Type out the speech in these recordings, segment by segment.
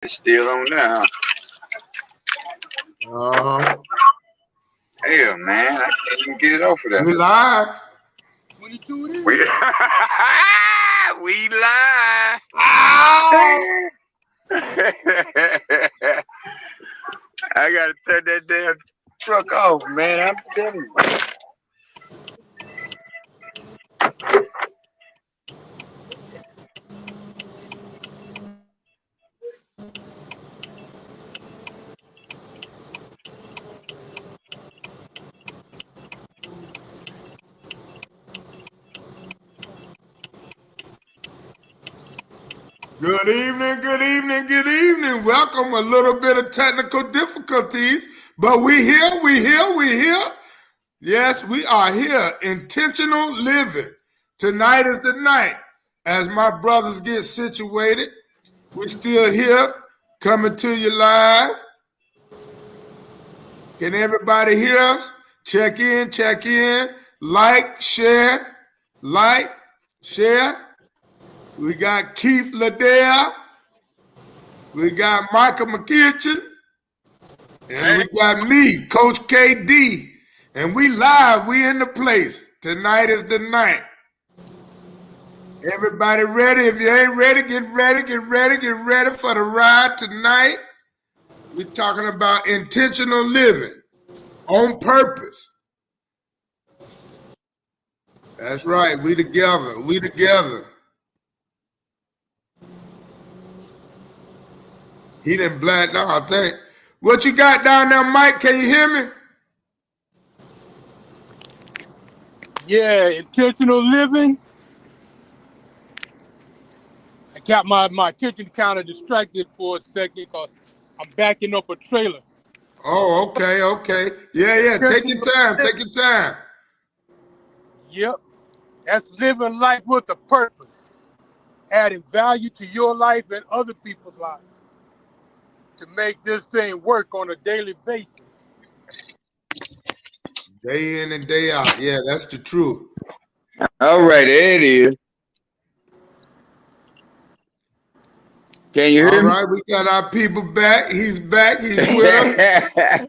It's still on there, Uh-huh. Hell, man, I can't even get it off of there. We live. 22 it is. We live. Ow! I gotta turn that damn truck off, man. I'm telling you. Good evening, good evening, good evening. Welcome. A little bit of technical difficulties, but we here. Yes, we are here. Intentional living. Tonight is the night. As my brothers get situated, we're still here, coming to you live. Can everybody hear us? Check in. Like, share. We got Keith Liddell. We got Michael McKitchen. And we got me, Coach KD. And we live. We in the place. Tonight is the night. Everybody ready? If you ain't ready, get ready for the ride tonight. We're talking about intentional living on purpose. That's right. We together. He done blacked out, I think. What you got down there, Mike? Can you hear me? Yeah, intentional living. I got my attention kind of distracted for a second because I'm backing up a trailer. Oh, okay. Yeah. Take your time. Yep. That's living life with a purpose. Adding value to your life and other people's lives. To make this thing work on a daily basis. Day in and day out. Yeah, that's the truth. All right, there it is. Can you hear me? All right, we got our people back. He's back. He's with us.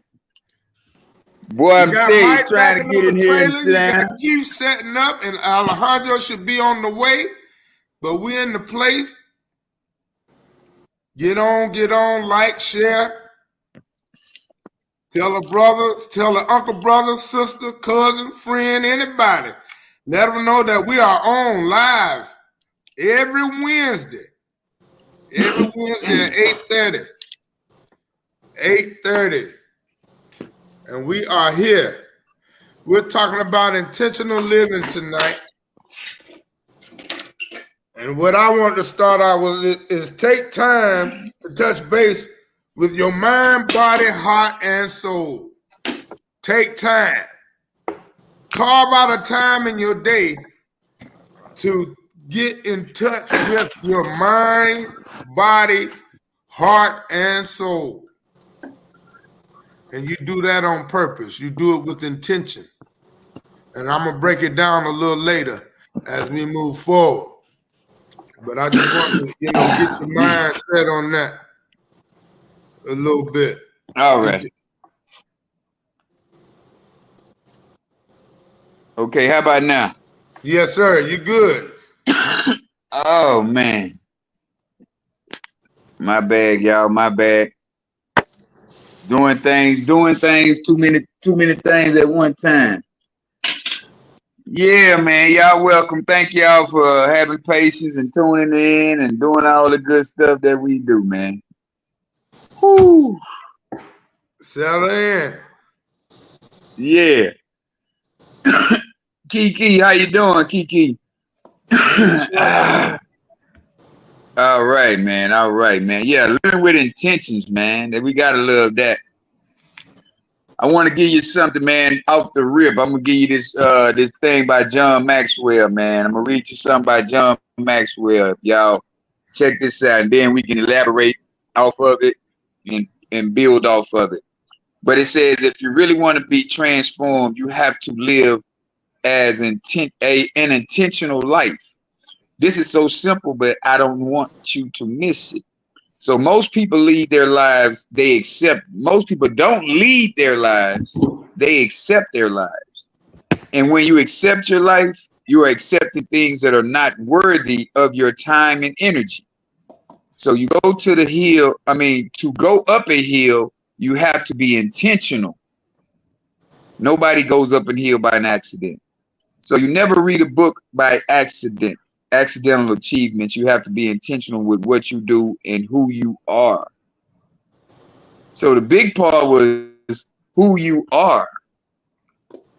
Boy, I'm trying to get in here and sit down. Keep setting up, and Alejandro should be on the way, but we're in the place. Get on, like, share. Tell a brother, tell an uncle, brother, sister, cousin, friend, anybody. Let them know that we are on live every Wednesday. Every Wednesday at 8:30. 8:30. And we are here. We're talking about intentional living tonight. And what I want to start out with is take time to touch base with your mind, body, heart, and soul. Take time. Carve out a time in your day to get in touch with your mind, body, heart, and soul. And you do that on purpose. You do it with intention. And I'm going to break it down a little later as we move forward. But I just want to get your mind set on that a little bit. All right. Okay, how about now? Yes, sir. You good? Oh, man. My bad, y'all. My bad. Doing things, too many things at one time. Yeah, man, y'all welcome. Thank y'all for having patience and tuning in and doing all the good stuff that we do, man. Woo. Settle in. Yeah. Kiki, how you doing, Kiki? All right, man. Yeah, living with intentions, man. That we gotta love that. I want to give you something, man, off the rip. I'm gonna give you this thing by John Maxwell, man. I'm gonna read you something by John Maxwell. Y'all check this out, and then we can elaborate off of it and build off of it. But it says, if you really want to be transformed, you have to live as an intentional life. This is so simple, but I don't want you to miss it. So most people lead their lives, most people don't lead their lives, they accept their lives. And when you accept your life, you are accepting things that are not worthy of your time and energy. So you go to the hill, to go up a hill, you have to be intentional. Nobody goes up a hill by an accident. So you never read a book by accident, accidental achievements. You have to be intentional with what you do and who you are. So the big part was who you are.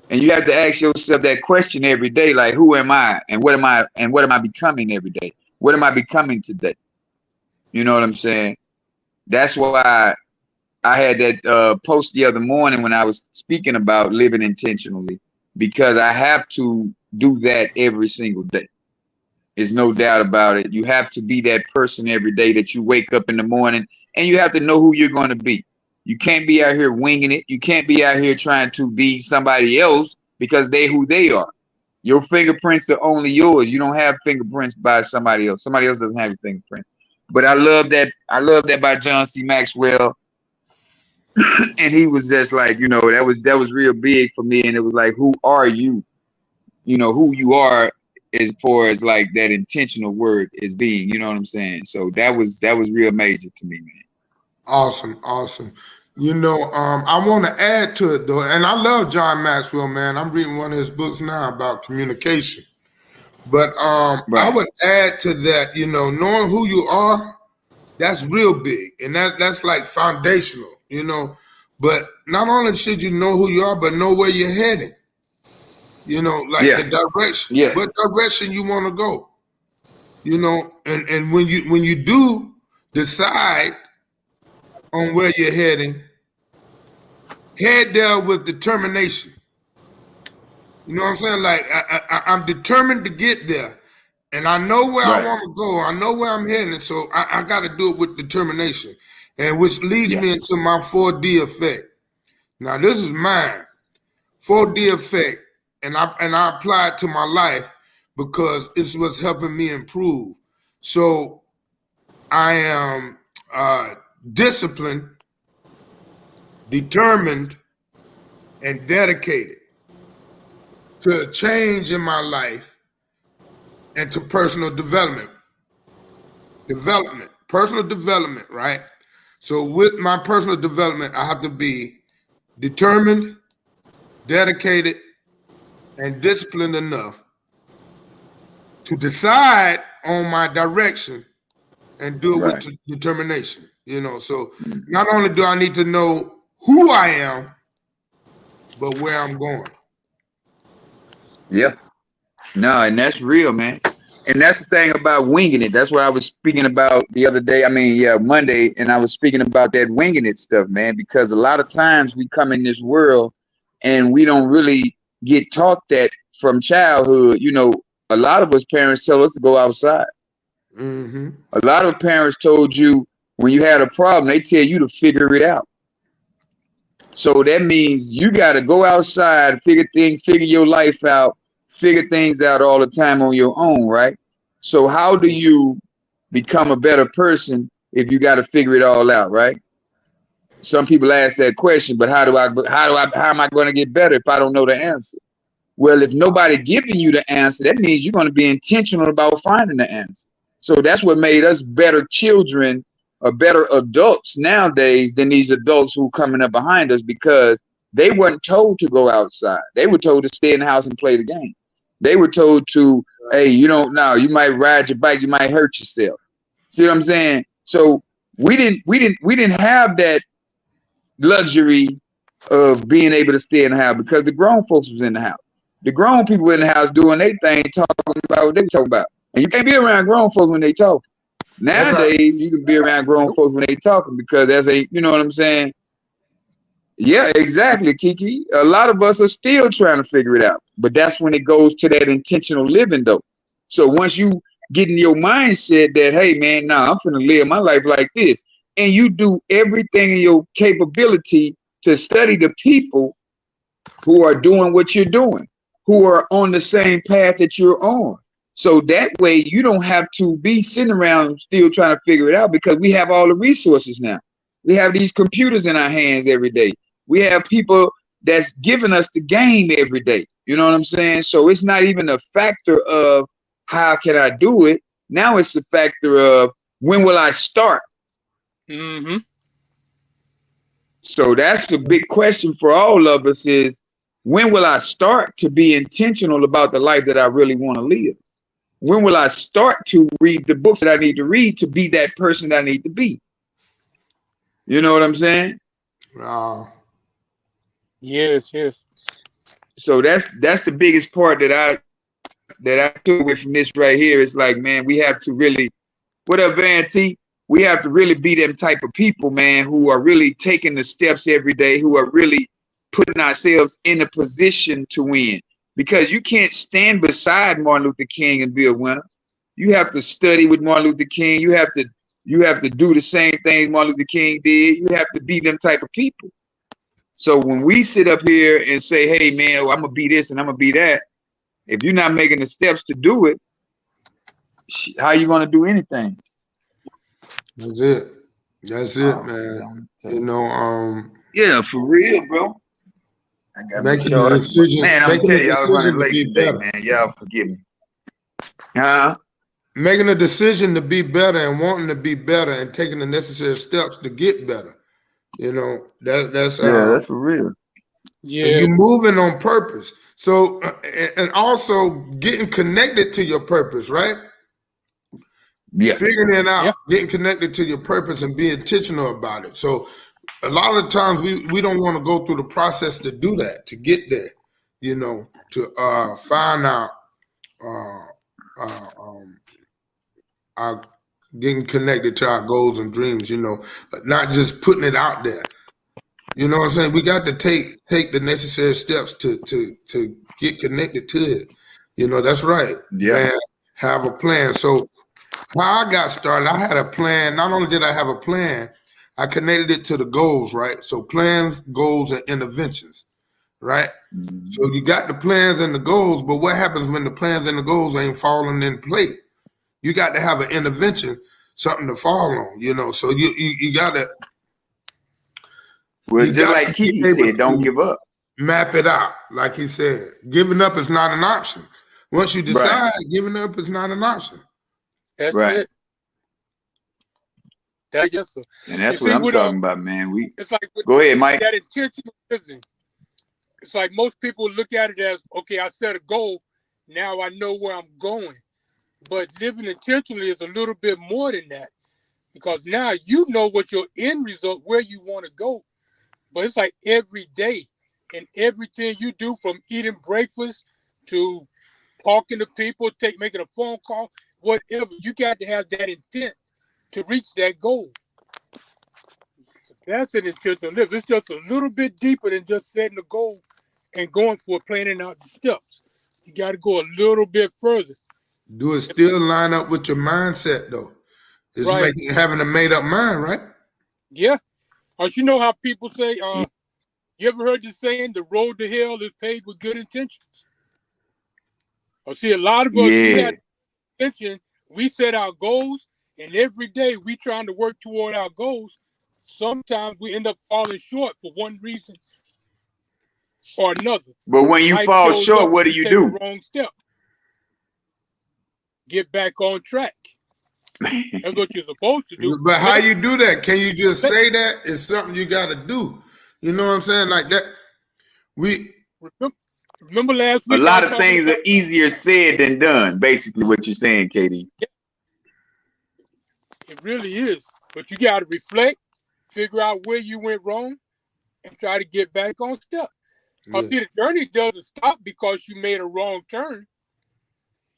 And you have to ask yourself that question every day, like, who am I? And what am I becoming every day? What am I becoming today? You know what I'm saying? That's why I had that post the other morning when I was speaking about living intentionally, because I have to do that every single day. There's no doubt about it. You have to be that person every day that you wake up in the morning, and you have to know who you're going to be. You can't be out here winging it. You can't be out here trying to be somebody else because they who they are. Your fingerprints are only yours. You don't have fingerprints by somebody else. Somebody else doesn't have your fingerprint. But I love that. I love that by John C. Maxwell. And he was just like, that was real big for me. And it was like, who are you? Who you are as far as like that intentional word is being, you know what I'm saying? So that was real major to me, man. Awesome. I want to add to it though, and I love John Maxwell, man. I'm reading one of his books now about communication. But I would add to that, knowing who you are, that's real big, and that's like foundational, But not only should you know who you are, but know where you're heading. The direction, what direction you want to go. And when you do decide on where you're heading, head there with determination. You know what I'm saying? Like I'm determined to get there, and I know where I want to go. I know where I'm heading, so I got to do it with determination, and which leads me into my 4D effect. Now this is mine, 4D effect, and I apply it to my life because it's what's helping me improve. So I am disciplined, determined, and dedicated to change in my life and to personal development. Personal development, right? So with my personal development, I have to be determined, dedicated, and disciplined enough to decide on my direction and do it with determination. So not only do I need to know who I am, but where I'm going. Yeah. No, and that's real, man. And that's the thing about winging it. That's what I was speaking about the other day. Monday, and I was speaking about that winging it stuff, man, because a lot of times we come in this world and we don't really get taught that from childhood. A lot of us parents tell us to go outside. Mm-hmm. A lot of parents told you when you had a problem, they tell you to figure it out. So that means you got to go outside, figure your life out, figure things out all the time on your own, right? So how do you become a better person if you got to figure it all out, right? Some people ask that question, but how am I going to get better if I don't know the answer? Well, if nobody giving you the answer, that means you're going to be intentional about finding the answer. So that's what made us better children or better adults nowadays than these adults who coming up behind us, because they weren't told to go outside. They were told to stay in the house and play the game. They were told to, hey, you don't know, you might ride your bike, you might hurt yourself. See what I'm saying? So we didn't have that luxury of being able to stay in the house because the grown folks was in the house. The grown people in the house doing their thing, talking about what they talking about. And you can't be around grown folks when they talk. Nowadays, you can be around grown folks when they talking because you know what I'm saying? Yeah, exactly, Kiki. A lot of us are still trying to figure it out. But that's when it goes to that intentional living, though. So once you get in your mindset that, hey, man, I'm going to live my life like this, and you do everything in your capability to study the people who are doing what you're doing, who are on the same path that you're on. So that way you don't have to be sitting around still trying to figure it out, because we have all the resources now. We have these computers in our hands every day. We have people that's giving us the game every day. You know what I'm saying? So it's not even a factor of how can I do it. Now it's a factor of when will I start? Mm-hmm. So that's the big question for all of us is, when will I start to be intentional about the life that I really want to live? When will I start to read the books that I need to read to be that person that I need to be? You know what I'm saying? Yes. So that's the biggest part that I took away from this right here. It's like, man, we have to really, what up, Van T? We have to really be them type of people, man, who are really taking the steps every day, who are really putting ourselves in a position to win. Because you can't stand beside Martin Luther King and be a winner. You have to study with Martin Luther King. You have to do the same things Martin Luther King did. You have to be them type of people. So when we sit up here and say, hey, man, well, I'm going to be this and I'm going to be that, if you're not making the steps to do it, how are you going to do anything? That's it. That's it, man. You know, yeah, for real, bro. I got making the decision. Man, I'm telling you, I was running late today, man. Y'all forgive me. Making a decision to be better and wanting to be better and taking the necessary steps to get better. You know, that's that's for real. Yeah, and you're moving on purpose. So, and also getting connected to your purpose, right? Yeah, figuring it out, getting connected to your purpose and being intentional about it. So, a lot of times we don't want to go through the process to do that, to get there. You know, to find out our getting connected to our goals and dreams. You know, but not just putting it out there. You know what I'm saying? We got to take the necessary steps to get connected to it. You know, that's right. Yeah. Man, have a plan. So how I got started, I had a plan. Not only did I have a plan, I connected it to the goals, right? So plans, goals, and interventions, right? Mm-hmm. So you got the plans and the goals, but what happens when the plans and the goals ain't falling in place? You got to have an intervention, something to fall on, you know. So you got to. Well, just like Kiki said, don't give up. Map it out, like he said. Giving up is not an option. Once you decide, giving up is not an option. That's it. Yes, sir. And that's what I'm talking about, man. It's like go ahead, Mike. That intentional living. It's like most people look at it as, okay, I set a goal, now I know where I'm going. But living intentionally is a little bit more than that, because now you know what your end result, where you want to go. But it's like every day, and everything you do, from eating breakfast to talking to people, making a phone call, whatever, you got to have that intent to reach that goal. That's an intent to live. It's just a little bit deeper than just setting a goal and going for it, planning out the steps. You got to go a little bit further. Do it still line up with your mindset, though? It's having a made-up mind, right? Yeah. You know how people say, you ever heard the saying, the road to hell is paved with good intentions? See, a lot of us, we had intention, we set our goals, and every day we trying to work toward our goals. Sometimes we end up falling short for one reason or another. But when you fall short, what do you do? The wrong step. Get back on track. That's what you're supposed to do. But how you do that? Can you just say that? It's something you got to do. You know what I'm saying? Like that. Remember last week? A lot of things are easier said than done. Basically, what you're saying, Katie. It really is. But you got to reflect, figure out where you went wrong, and try to get back on step. See, the journey doesn't stop because you made a wrong turn.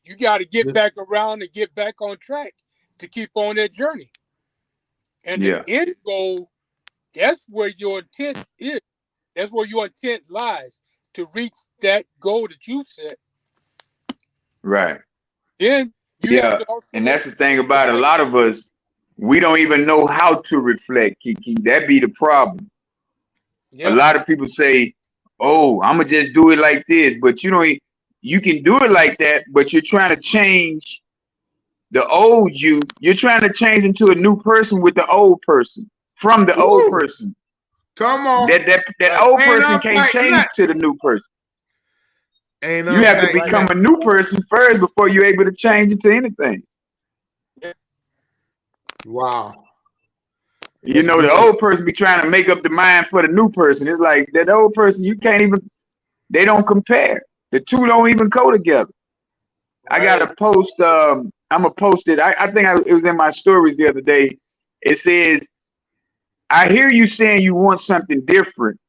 You got to get back around and get back on track to keep on that journey. And the end goal, that's where your intent is. That's where your intent lies, to reach that goal that you set. Right. Then and that's the thing about a lot of us, we don't even know how to reflect, Kiki. That be the problem. A lot of people say, oh, I'm going to just do it like this, but you you can do it like that, but you're trying to change the old you. You're trying to change into a new person with the old person from the old person. Come on. That old person can't change to the new person. You have to become a new person first before you're able to change into anything. Wow. You know, the old person be trying to make up the mind for the new person. It's like that old person, you can't even, they don't compare. The two don't even go together. Right. I got to post, I'm going to post it. I think it was in my stories the other day. It says, I hear you saying you want something different,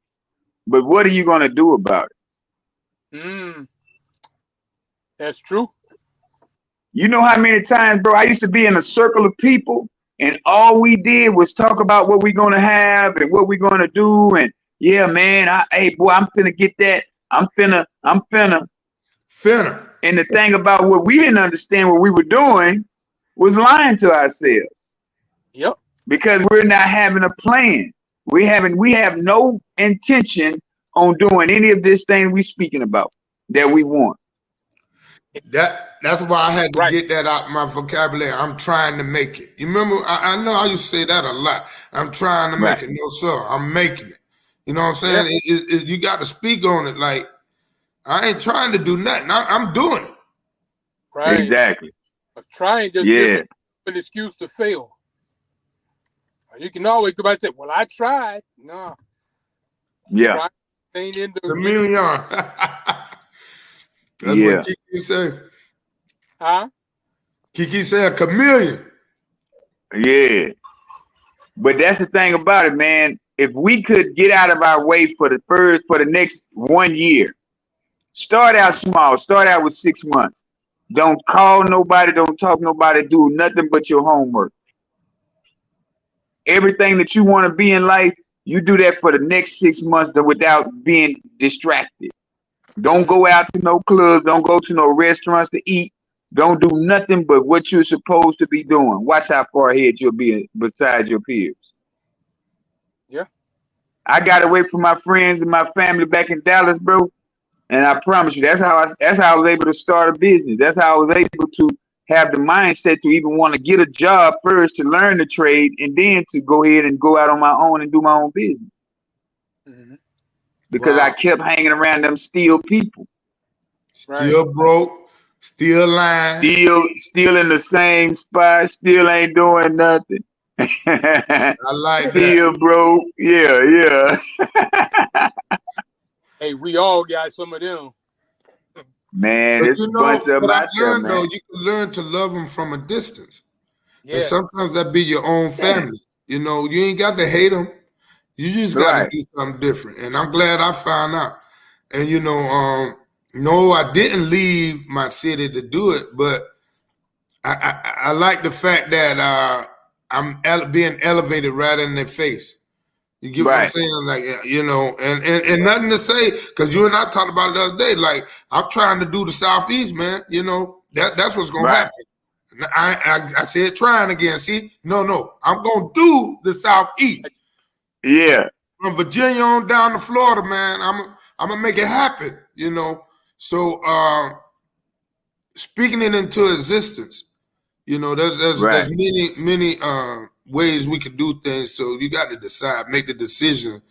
but what are you going to do about it? That's true. You know how many times, bro, I used to be in a circle of people and all we did was talk about what we're going to have and what we're going to do. And yeah, man, hey, boy, I'm finna get that. I'm finna. And the thing about what we didn't understand what we were doing was lying to ourselves. Yep. Because we're not having a plan. We have no intention on doing any of this thing we're speaking about that we want. That's why I had to get that out of my vocabulary. I'm trying to make it. You remember, I know I used to say that a lot. I'm trying to make it. No, sir, I'm making it. You know what I'm saying? Yeah. You got to speak on it. Like, I ain't trying to do nothing. I'm doing it. Right. Exactly. But trying to give an excuse to fail. You can always go back and say, well, I tried. No. Yeah. Chameleon. That's what Kiki said. Huh? Kiki said chameleon. Yeah. But that's the thing about it, man. If we could get out of our way for the next 1 year, start out small. Start out with 6 months. Don't call nobody. Don't talk to nobody. Do nothing but your homework. Everything that you want to be in life, you do that for the next 6 months without being distracted. Don't go out to no clubs. Don't go to no restaurants to eat. Don't do nothing but what you're supposed to be doing. Watch how far ahead you'll be besides your peers. Yeah. I got away from my friends and my family back in Dallas, bro. And I promise you, that's how I was able to start a business. That's how I was able to have the mindset to even want to get a job first, to learn the trade, and then to go ahead and go out on my own and do my own business. Mm-hmm. Because I kept hanging around them still people. Still broke, still lying. Still in the same spot, still ain't doing nothing. I like still that. Broke. Yeah. Hey, we all got some of them. Man, it's a bunch of them out there, man. Though, you can learn to love them from a distance. Yeah. And sometimes that be your own family. You know, you ain't got to hate them. You just got to do something different. And I'm glad I found out. And, you know, no, I didn't leave my city to do it, but I like the fact that I'm being elevated right in their face. You get what I'm saying? Like, you know, and nothing to say, because you and I talked about it the other day. Like, I'm trying to do the Southeast, man. You know, that's what's going to happen. I said trying again. See? No. I'm going to do the Southeast. Yeah. From Virginia on down to Florida, man. I'm going to make it happen, you know. So, speaking it into existence, you know, there's many ways we could do things. So you got to decide, make the decision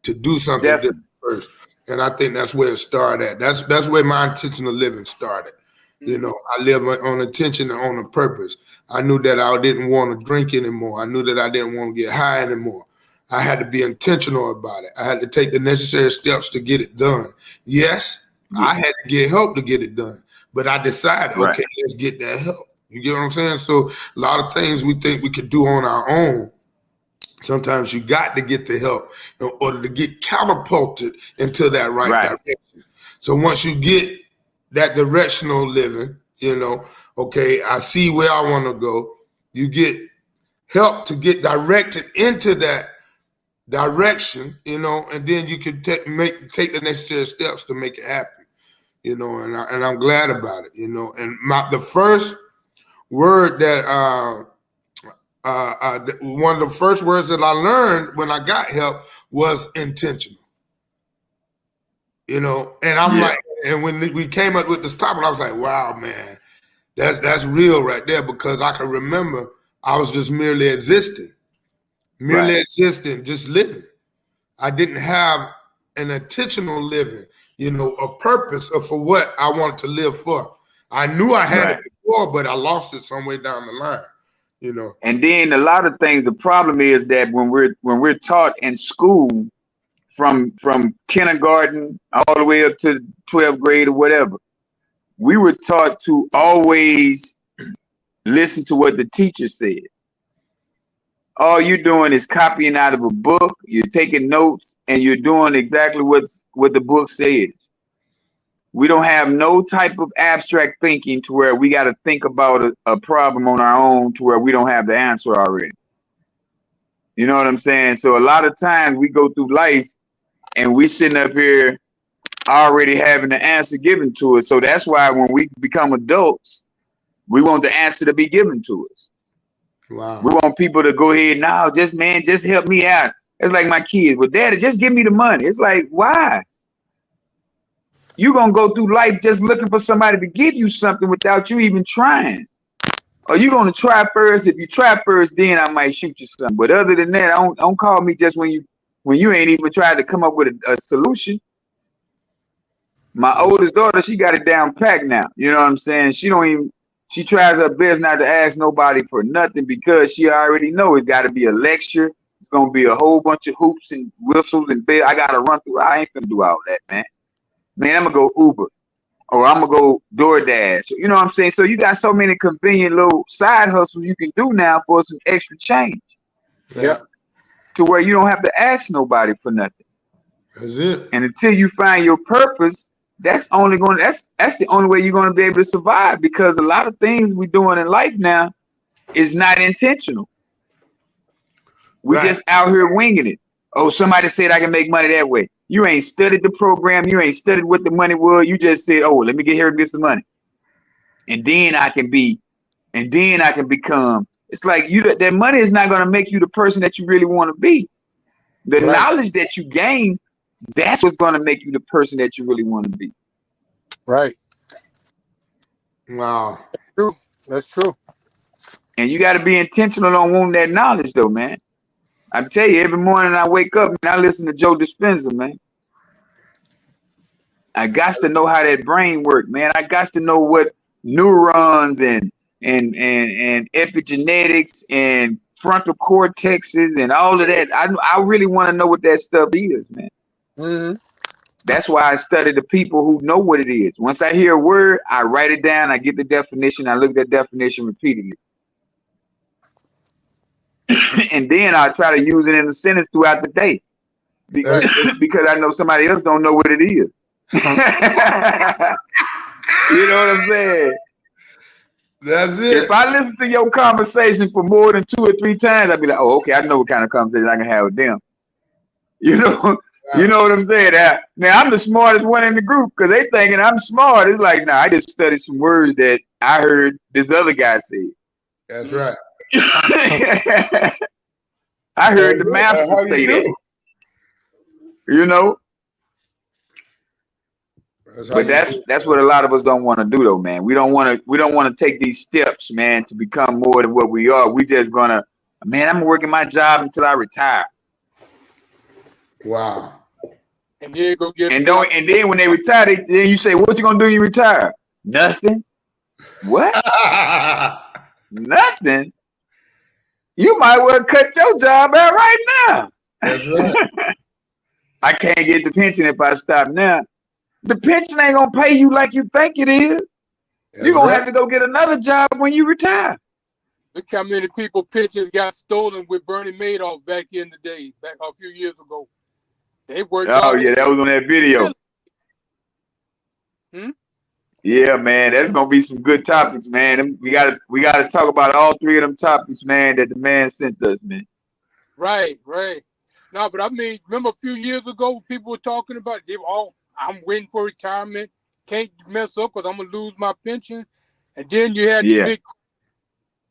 to do something different first. And I think that's where it started at. That's where my intentional living started. Mm-hmm. You know, I live on intention and on a purpose. I knew that I didn't want to drink anymore. I knew that I didn't want to get high anymore. I had to be intentional about it. I had to take the necessary steps to get it done. Yes, I had to get help to get it done. But I decided, okay, let's get that help. You get what I'm saying? So a lot of things we think we could do on our own. Sometimes you got to get the help in order to get catapulted into that right direction. So once you get that directional living, you know, okay, I see where I want to go. You get help to get directed into that direction, you know, and then you can take the necessary steps to make it happen, you know, and I'm glad about it, you know. And the first word that one of the first words that I learned when I got help was intentional. You know, and I'm like, And when we came up with this topic, I was like, wow, man, that's real right there, because I can remember I was just merely existing, just living. I didn't have an intentional living, a purpose for what I wanted to live for. I knew I had it before, but I lost it somewhere down the line, And then a lot of things, the problem is that when we're taught in school from kindergarten all the way up to 12th grade or whatever, we were taught to always listen to what the teacher said. All you're doing is copying out of a book, you're taking notes, and you're doing exactly what the book says. We don't have no type of abstract thinking to where we got to think about a problem on our own to where we don't have the answer already. You know what I'm saying? So a lot of times we go through life and we sitting up here already having the answer given to us. So that's why when we become adults, we want the answer to be given to us. Wow. We want people to go ahead now, just help me out. It's like my kids, well, Daddy, just give me the money. It's like, why? You're going to go through life just looking for somebody to give you something without you even trying. Or you're going to try first. If you try first, then I might shoot you something. But other than that, don't call me just when you ain't even tried to come up with a solution. My oldest daughter, she got it down packed now. You know what I'm saying? She tries her best not to ask nobody for nothing because she already know it's got to be a lecture. It's going to be a whole bunch of hoops and whistles and bells. I got to run through. I ain't going to do all that, man. Man, I'm going to go Uber or I'm going to go DoorDash. You know what I'm saying? So you got so many convenient little side hustles you can do now for some extra change. Yeah. To where you don't have to ask nobody for nothing. That's it. And until you find your purpose, that's the only way you're going to be able to survive, because a lot of things we're doing in life now is not intentional. We just out here winging it. Oh, somebody said I can make money that way. You ain't studied the program. You ain't studied what the money was. You just said, oh, let me get here and get some money. And then I can become. It's like that money is not going to make you the person that you really want to be. The knowledge that you gain, that's what's going to make you the person that you really want to be. Right. Wow. True. That's true. And you got to be intentional on wanting that knowledge, though, man. I tell you, every morning I wake up and I listen to Joe Dispenza, man. I got to know how that brain works, man. I got to know what neurons and epigenetics and frontal cortexes and all of that. I really want to know what that stuff is, man. Mm-hmm. That's why I study the people who know what it is. Once I hear a word, I write it down. I get the definition. I look at that definition repeatedly. And then I try to use it in a sentence throughout the day. Because I know somebody else don't know what it is. You know what I'm saying? That's it. If I listen to your conversation for more than 2 or 3 times, I'd be like, oh, okay, I know what kind of conversation I can have with them. You know what I'm saying? Now, I'm the smartest one in the group because they thinking I'm smart. It's like, nah, I just studied some words that I heard this other guy say. That's right. I heard the master say that. You know? But that's what a lot of us don't want to do, though, man. We don't want to take these steps, man, to become more than what we are. We just gonna, man, I'm working my job until I retire. Wow. And then go get and then when they retire, then you say, what you gonna do when you retire? Nothing. What? Nothing. You might well cut your job out right now. That's right. I can't get the pension if I stop now. The pension ain't gonna pay you like you think it is. You're gonna have to go get another job when you retire. Look how many people pensions got stolen with Bernie Madoff back in the day, back a few years ago. They worked. Oh yeah, that was on that video. Yeah, man, that's gonna be some good topics, man. We gotta talk about all 3 of them topics, man, that the man sent us, man. Right. No, but I mean, remember a few years ago, people were talking about I'm waiting for retirement, can't mess up because I'm gonna lose my pension, and then you had the big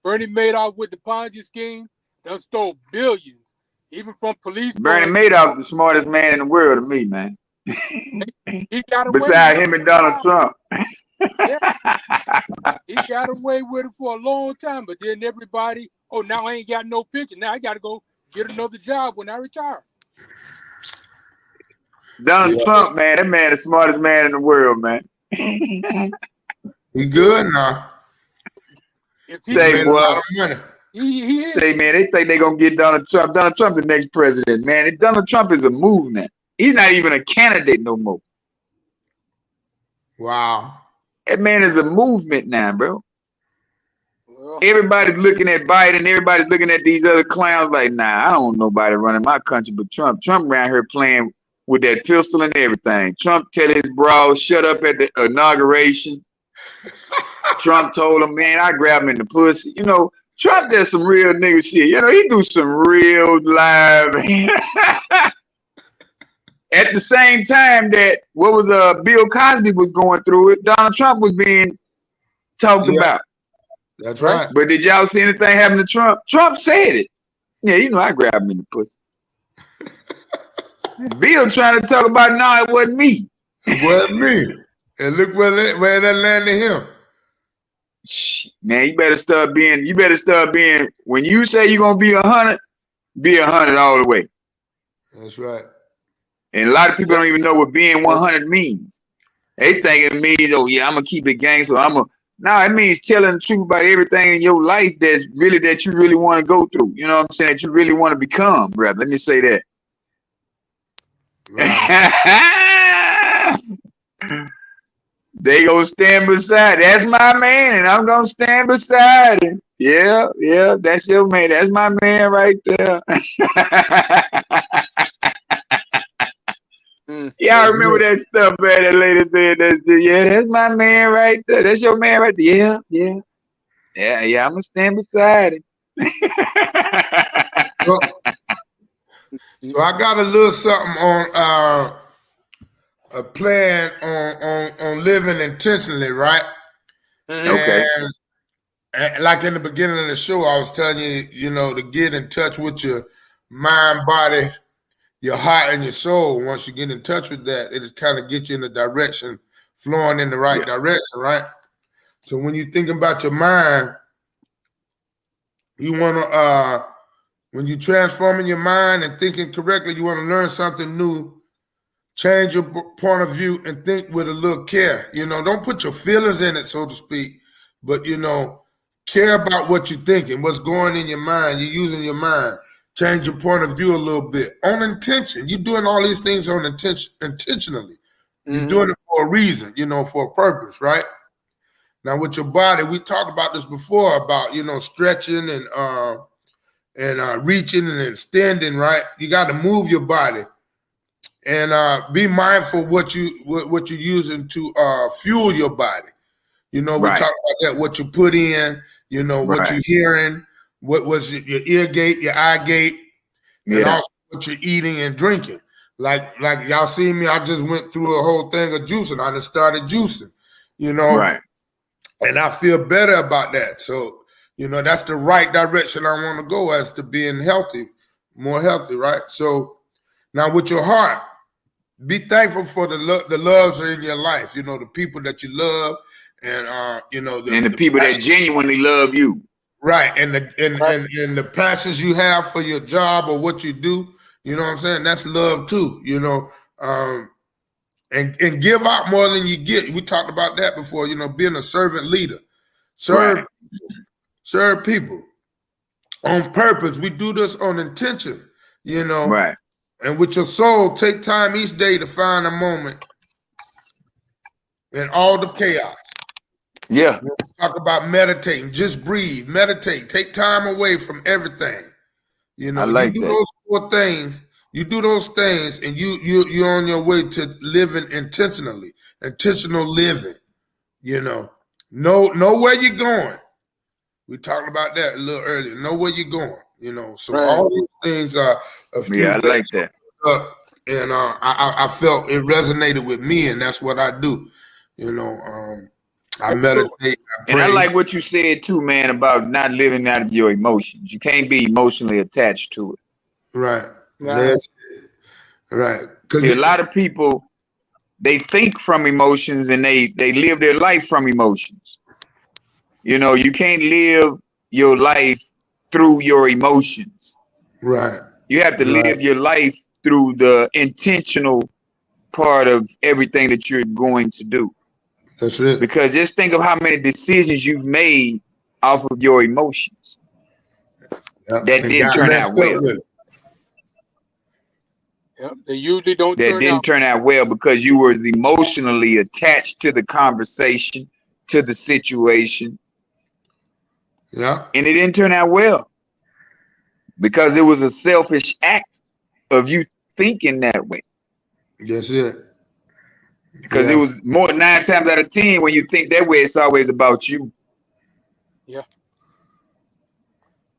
Bernie Madoff with the Ponzi scheme, that stole billions, even from police. Bernie Madoff, the smartest man in the world to me, man. He got away Beside with him it. and Donald Trump. Yeah, he got away with it for a long time, but then everybody, oh, now I ain't got no pension. Now I got to go get another job when I retire. Donald Trump, man, that man the smartest man in the world, man. He good now. He Say, made boy, a lot of money. He is. say, man, they think they're going to get Donald Trump. Donald Trump the next president, man. And Donald Trump is a movement. He's not even a candidate no more. Wow. That man is a movement now, bro. Well, Everybody's looking at Biden. Everybody's looking at these other clowns like, nah, I don't want nobody running my country but Trump. Trump around here playing with that pistol and everything. Trump tell his bro, shut up at the inauguration. Trump told him, man, I grab him in the pussy. You know, Trump does some real nigga shit. You know, he do some real live. At the same time that what was Bill Cosby was going through it, Donald Trump was being talked about. That's right. But did y'all see anything happen to Trump? Trump said it. Yeah, you know, I grabbed him in the pussy. Bill trying to talk about, no, it wasn't me. It wasn't me. And look where that landed him. Man, you better start being, when you say you're going to be 100, be 100 all the way. That's right. And a lot of people don't even know what being 100 means. They think it means, oh yeah, I'm going to keep it gang, so I'm going to, no, it means telling the truth about everything in your life that you really want to go through. You know what I'm saying? That you really want to become, brother. Let me say that. Right. They gonna stand beside. That's my man, and I'm gonna stand beside him. Yeah, that's your man. That's my man right there. Yeah, I remember that stuff, man. That lady said, that's my man right there. That's your man right there. Yeah. I'm gonna stand beside him. So I got a little something on a plan on living intentionally, right? Okay. And like in the beginning of the show, I was telling you, you know, to get in touch with your mind, body, your heart, and your soul. Once you get in touch with that, it just kind of gets you in the direction, flowing in the right direction, right? So when you think about your mind, you want to, when you're transforming your mind and thinking correctly, you want to learn something new, change your point of view and think with a little care. You know, don't put your feelings in it, so to speak, but, you know, care about what you're thinking, what's going in your mind. You're using your mind. Change your point of view a little bit. On intention. You're doing all these things on intentionally. You're doing it for a reason, you know, for a purpose, right? Now with your body, we talked about this before about, you know, stretching and reaching and extending, right? You got to move your body and be mindful what you're using to fuel your body. You know, we talk about that, what you put in, you know, what you're hearing, what was your ear gate, your eye gate, and also what you're eating and drinking. Like y'all see me, I just went through a whole thing of juicing. I just started juicing, you know, and I feel better about that. So, you know, that's the right direction I want to go as to being healthy, more healthy, right? So now with your heart, be thankful for the loves in your life, you know, the people that you love and, you know, the people that genuinely love you. Right. And the passions you have for your job or what you do, you know what I'm saying? That's love too, you know, and give out more than you get. We talked about that before, you know, being a servant leader, serve people on purpose. We do this on intention, you know, and with your soul, take time each day to find a moment in all the chaos. Yeah. When we talk about meditating, just breathe, meditate, take time away from everything. You know, you do those 4 things, you do those things, and you're on your way to living intentionally, intentional living, you know where you're going. We talked about that a little earlier. Know where you're going, you know. So all these things are a few I like that. And I felt it resonated with me, and that's what I do, you know. I meditate, I pray. And I like what you said too, man, about not living out of your emotions. You can't be emotionally attached to it. Right. Right. See, a lot of people they think from emotions and they live their life from emotions. You know, you can't live your life through your emotions. Right. You have to Right. live your life through the intentional part of everything that you're going to do. That's it. Because just think of how many decisions you've made off of your emotions Yep. that And didn't got turn messed out up well. with it. Yep. They usually don't That didn't turn out well because you were emotionally attached to the conversation, to the situation, Yeah. and it didn't turn out well because it was a selfish act of you thinking that way. That's it. Because it was more 9 times out of 10 when you think that way, it's always about you. Yeah.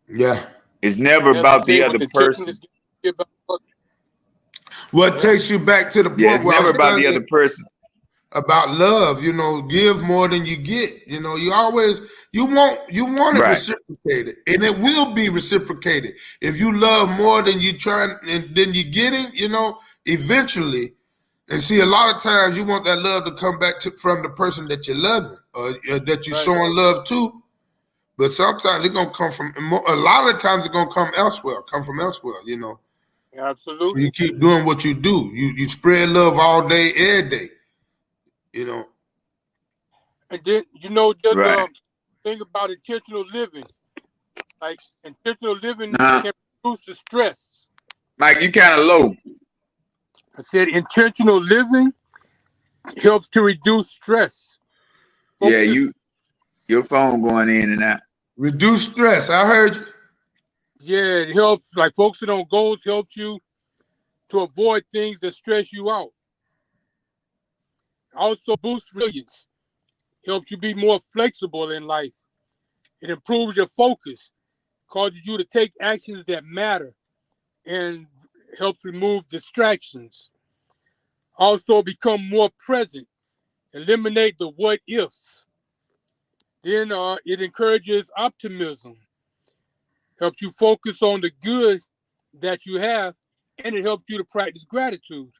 Yeah. It's never about the other person. What takes you back to the point Yeah, it's where never about the other person. About love, you know, give more than you get. You know, you want it Right. reciprocated, and it will be reciprocated if you love more than you trying and then you getting. You know, eventually. And see, a lot of times you want that love to come back from the person that you're loving or that you're showing love to. But sometimes it's gonna come from. A lot of times it's gonna come from elsewhere. You know. Absolutely. So you keep doing what you do. You spread love all day, every day. You know. And then, you know, just Right. think about intentional living. Like, intentional living Nah. can reduce the stress. Mike, you kind of low. I said intentional living helps to reduce stress. Yeah, your phone going in and out. Reduce stress. I heard you. Yeah, it helps. Like, focusing on goals helps you to avoid things that stress you out. Also boosts resilience. Helps you be more flexible in life. It improves your focus, causes you to take actions that matter, and helps remove distractions. Also become more present, eliminate the what ifs. Then it encourages optimism, helps you focus on the good that you have, and it helps you to practice gratitude.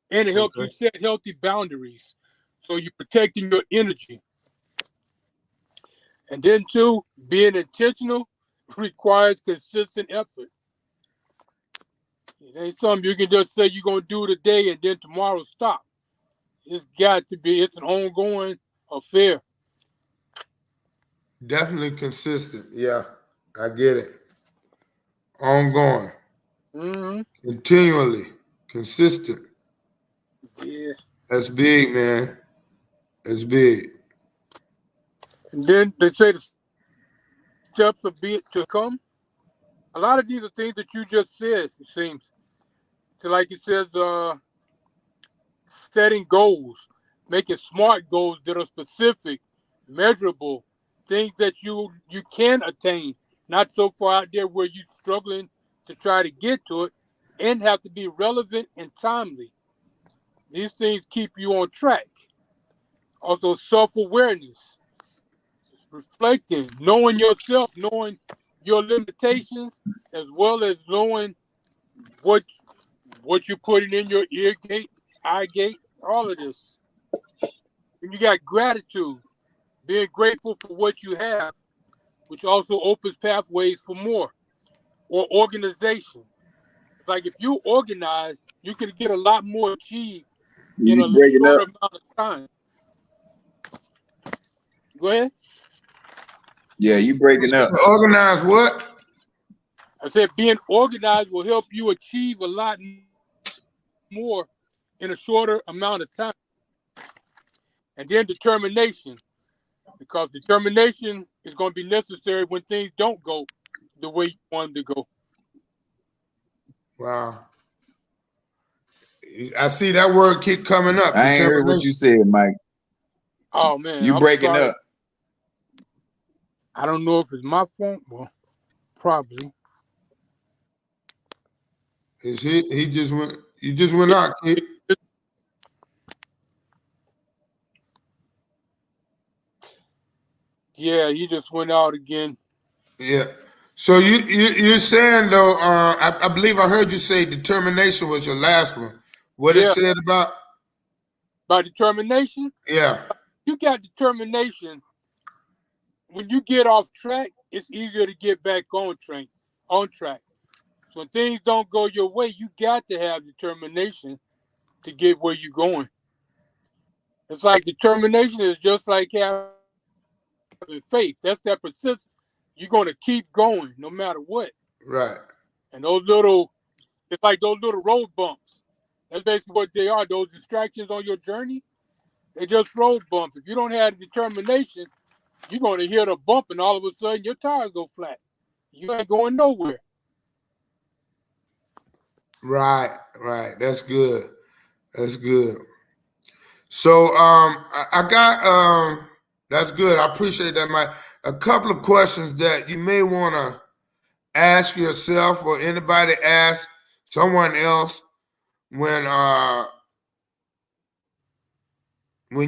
And it helps you set healthy boundaries. So you're protecting your energy. And then too, being intentional requires consistent effort. It ain't something you can just say you're gonna do today and then tomorrow stop. It's an ongoing affair. Definitely consistent. Yeah, I get it. Ongoing. Mm-hmm. Continually. Consistent. Yeah. That's big, man. That's big. And then they say the steps of be it to come. A lot of these are things that you just said, it seems. So like it says, setting goals, making smart goals that are specific, measurable, things that you can attain, not so far out there where you're struggling to try to get to it, and have to be relevant and timely. These things keep you on track. Also, self-awareness, reflecting, knowing yourself, knowing your limitations, as well as knowing what you're putting in your ear gate, eye gate, all of this. And you got gratitude, being grateful for what you have, which also opens pathways for more. Or organization. It's like if you organize, you can get a lot more achieved in a shorter amount of time. Go ahead. Yeah, you breaking up. Organize what? I said being organized will help you achieve a lot more in a shorter amount of time. And then determination, because determination is going to be necessary when things don't go the way you want them to go. Wow. I see that word keep coming up. I ain't heard what you said, Mike. Oh, man. You breaking up. I don't know if it's my phone. Well, probably. Is he just went, you just went out, kid. Yeah, he just went out again. Yeah. So you're saying though, I believe I heard you say determination was your last one. What it said about? By determination? Yeah. You got determination. When you get off track, it's easier to get back on track. So when things don't go your way, you got to have determination to get where you're going. It's like determination is just like having faith. That's that persistence. You're going to keep going no matter what. Right. And it's like those little road bumps. That's basically what they are. Those distractions on your journey, they're just road bumps. If you don't have determination, you're going to hit a bump and all of a sudden your tires go flat. You ain't going nowhere. Right. That's good. So I got that's good. I appreciate that, Mike. A couple of questions that you may want to ask yourself or anybody ask someone else when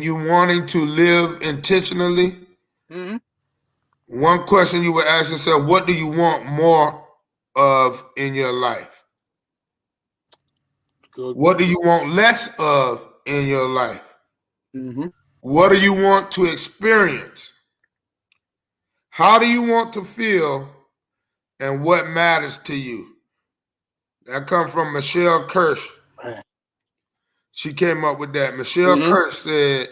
you're wanting to live intentionally. Mm-hmm. One question you would ask yourself: what do you want more of in your life? Good. What do you want less of in your life? Mm-hmm. What do you want to experience? How do you want to feel? And what matters to you? That comes from Michelle Kirsch. Right. She came up with that. Michelle Kirsch said,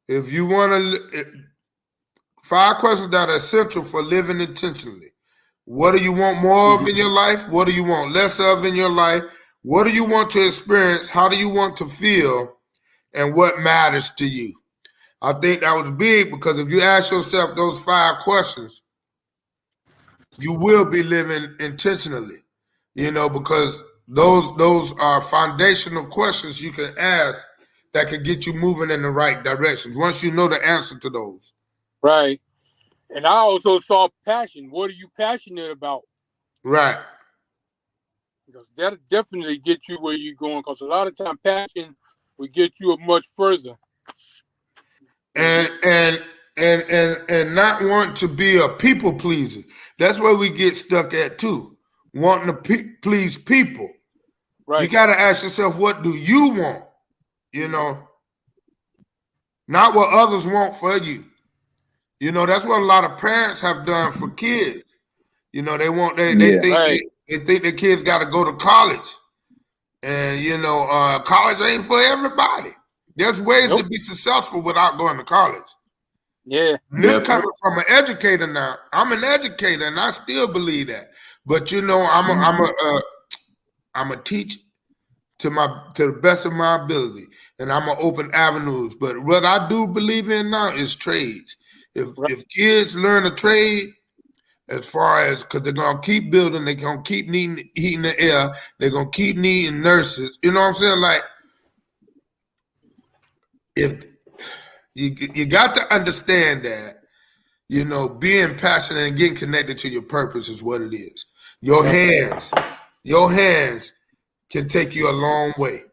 if you want to, 5 questions that are essential for living intentionally. What do you want more of in your life? What do you want less of in your life? What do you want to experience? How do you want to feel? And what matters to you? I think that was big because if you ask yourself those 5 questions, you will be living intentionally, because those are foundational questions you can ask that can get you moving in the right direction once you know the answer to those. Right. And I also saw passion. What are you passionate about? Right. Because that'll definitely get you where you're going. Because a lot of time passion will get you much further. And not want to be a people pleaser. That's where we get stuck at too. Wanting to please people. Right. You got to ask yourself, what do you want? Not what others want for you. That's what a lot of parents have done for kids. They think their kids got to go to college. And college ain't for everybody. There's ways to be successful without going to college. Yeah. And this coming from an educator now. I'm an educator and I still believe that. But I'm a teach to the best of my ability, and I'm gonna open avenues. But what I do believe in now is trades. If kids learn a trade, as far as because they're gonna keep building, they're gonna keep needing heating the air, they're gonna keep needing nurses. You know what I'm saying? Like, if you got to understand that, being passionate and getting connected to your purpose is what it is. Your hands can take you a long way.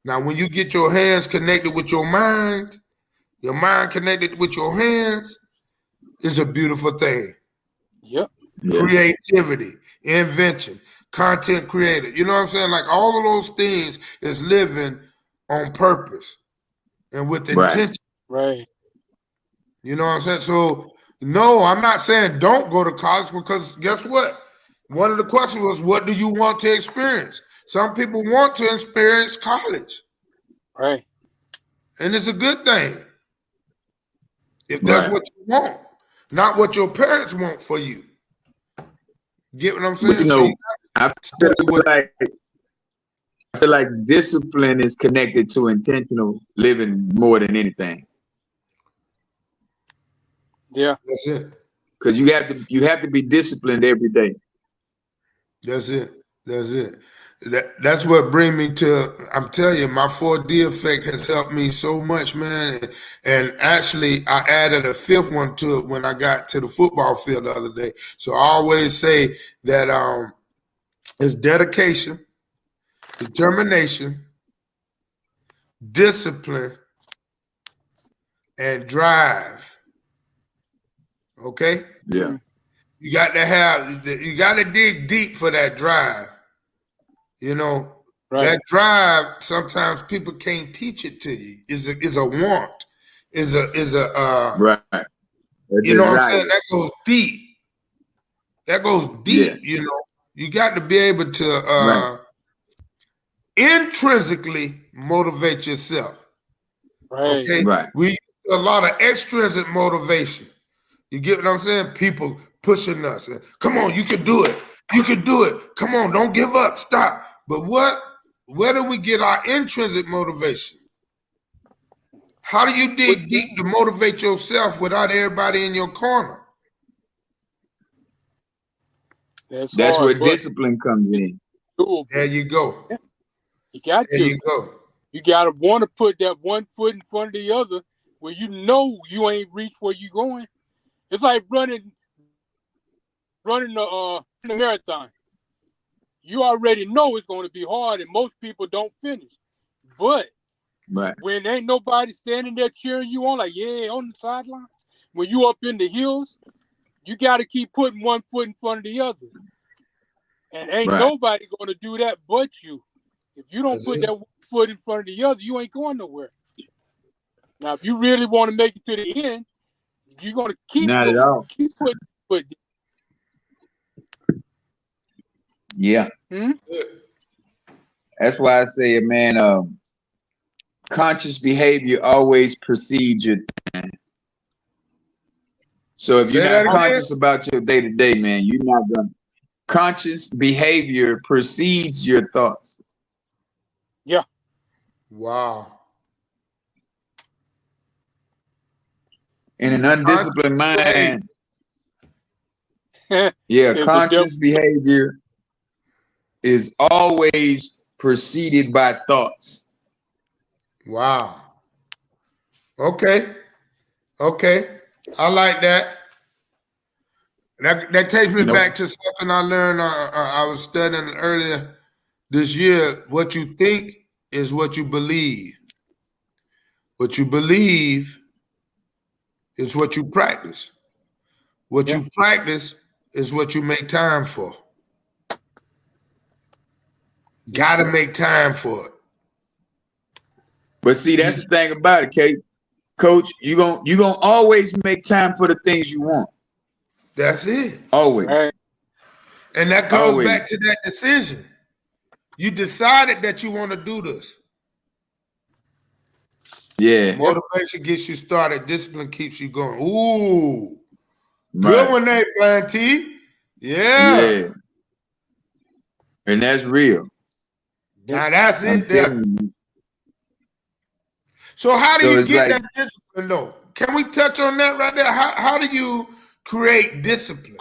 Now, when you get your hands connected with your mind connected with your hands, it's a beautiful thing. Yep. Creativity, invention, content creator. You know what I'm saying? Like all of those things is living on purpose and with intention. Right. You know what I'm saying? So, no, I'm not saying don't go to college because guess what? One of the questions was, what do you want to experience? Some people want to experience college. Right. And it's a good thing. If that's what you want, not what your parents want for you. Get what I'm saying? I feel like discipline is connected to intentional living more than anything. Yeah. That's it. Because you have to be disciplined every day. That's it. That's what brings me to, I'm telling you, my 4D effect has helped me so much, man. And actually, I added a 5th one to it when I got to the football field the other day. So I always say that it's dedication, determination, discipline, and drive. Okay? Yeah. You got to dig deep for that drive. Right. That drive, sometimes people can't teach it to you. Is a want. Is a Right. you know what I'm saying? That goes deep. That goes deep, Yeah. you know. You got to be able to Right. intrinsically motivate yourself. Right. Okay? Right. We use a lot of extrinsic motivation. You get what I'm saying? People pushing us. Come on, you can do it. You can do it. Come on, don't give up. Stop. But where do we get our intrinsic motivation? How do you dig deep to motivate yourself without everybody in your corner? That's That's hard, where but discipline comes in. doable. There you go. You got There to. you go. You gotta want to put that one foot in front of the other where you know you ain't reached where you going. It's like running the marathon. You already know it's going to be hard, and most people don't finish. But Right. when ain't nobody standing there cheering you on, like, yeah, on the sideline, when you up in the hills, you got to keep putting one foot in front of the other. And ain't Right. nobody going to do that but you. If you don't That's put it. that one foot in front of the other, you ain't going nowhere. Now, if you really want to make it to the end, you're going to keep Not at going, all. keep putting foot. Yeah. Hmm? That's why I say, man, conscious behavior always precedes your. So if you're Say that not again. conscious about your day to day, man, you're not gonna. Conscious behavior precedes your thoughts. Yeah. Wow. In an undisciplined mind, Is yeah, the conscious devil. behavior is always preceded by thoughts. Wow. Okay. Okay. I like that. That takes me You know, back to something I learned. I was studying earlier this year. What you think is what you believe. What you believe is what you practice. What Yeah. you practice is what you make time for. Got to make time for it. but see, that's the thing about it, Kate. Coach, you gonna always make time for the things you want. That's it. Always. Right. And that goes Always. back to that decision. You decided that you want to do this. Yeah. Motivation gets you started. Discipline keeps you going. Ooh. Good Right. one there, Plan T. Yeah. And that's real. Now that's I'm it there. telling you. So how do So you it's get like, that discipline though? Can we touch on that right there? How do you create discipline?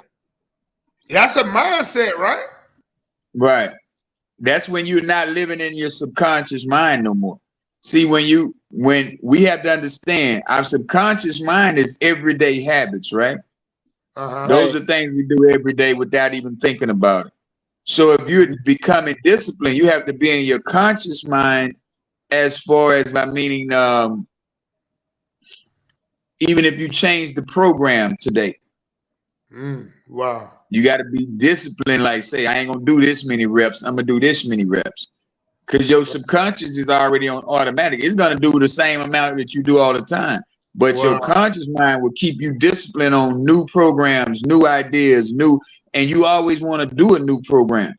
That's a mindset, right? right. That's when you're not living in your subconscious mind no more. See, when we have to understand our subconscious mind is everyday habits, right? Uh-huh. Those are things we do every day without even thinking about it. So if you're becoming disciplined, you have to be in your conscious mind as far as by meaning even if you change the program today. Wow. You got to be disciplined, like say, I ain't gonna do this many reps, I'm gonna do this many reps. Because your subconscious is already on automatic. It's gonna do the same amount that you do all the time. But your conscious mind will keep you disciplined on new programs, new ideas, and you always want to do a new program.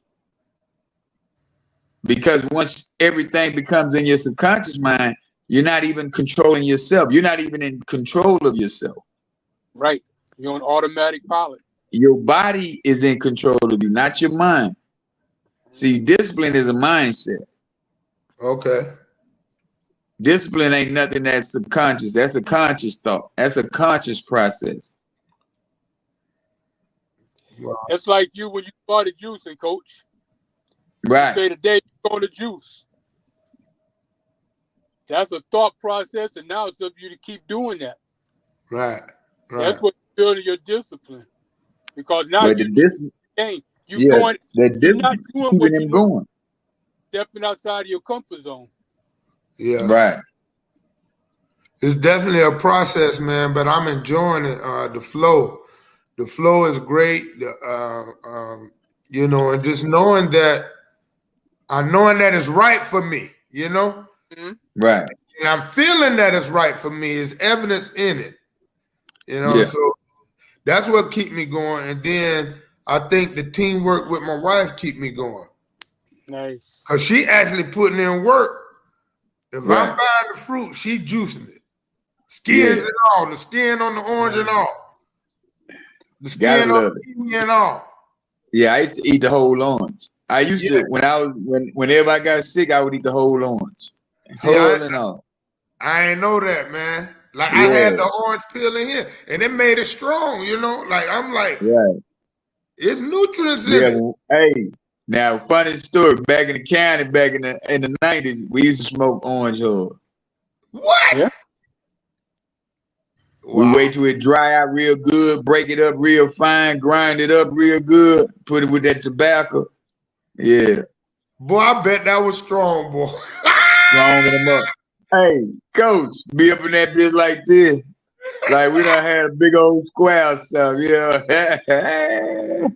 Because once everything becomes in your subconscious mind, you're not even controlling yourself. You're not even in control of yourself. Right. You're on automatic pilot. Your body is in control of you, not your mind. See, discipline is a mindset. Okay. Discipline ain't nothing that's subconscious. That's a conscious thought. That's a conscious process. Wow. It's like you when you started juicing, Coach. Right. You say today you're going to juice. That's a thought process, and now it's up to you to keep doing that. Right. That's what building your discipline. Because now But you're not doing keeping what him you know, going. stepping outside of your comfort zone. Yeah. Right. It's definitely a process, man, but I'm enjoying it. The flow. The flow is great. And just knowing that knowing that it's right for me, you know? Right. And I'm feeling that it's right for me. Is evidence in it, you know? Yeah. So that's what keep me going. And then I think the teamwork with my wife keep me going. Nice. Because she actually putting in work. If Right. I'm buying the fruit, she juicing it. Skins and all. The skin on the orange and all. The skin on the kiwi and all. Yeah, I used to eat the whole orange. I used to whenever I got sick, I would eat the whole orange. See, whole and all. I ain't know that, man. Like I had the orange peel in here, and it made it strong, you know. Like I'm like, it's nutrients in it. Hey, now funny story. Back in the county, back in the 90s, we used to smoke orange hull. What? Yeah. We wait till it dry out real good, break it up real fine, grind it up real good, put it with that tobacco. Yeah. Boy, I bet that was strong, boy. Strong them up. Hey, coach, be up in that bitch like this. Like we done had a big old square or something, yeah.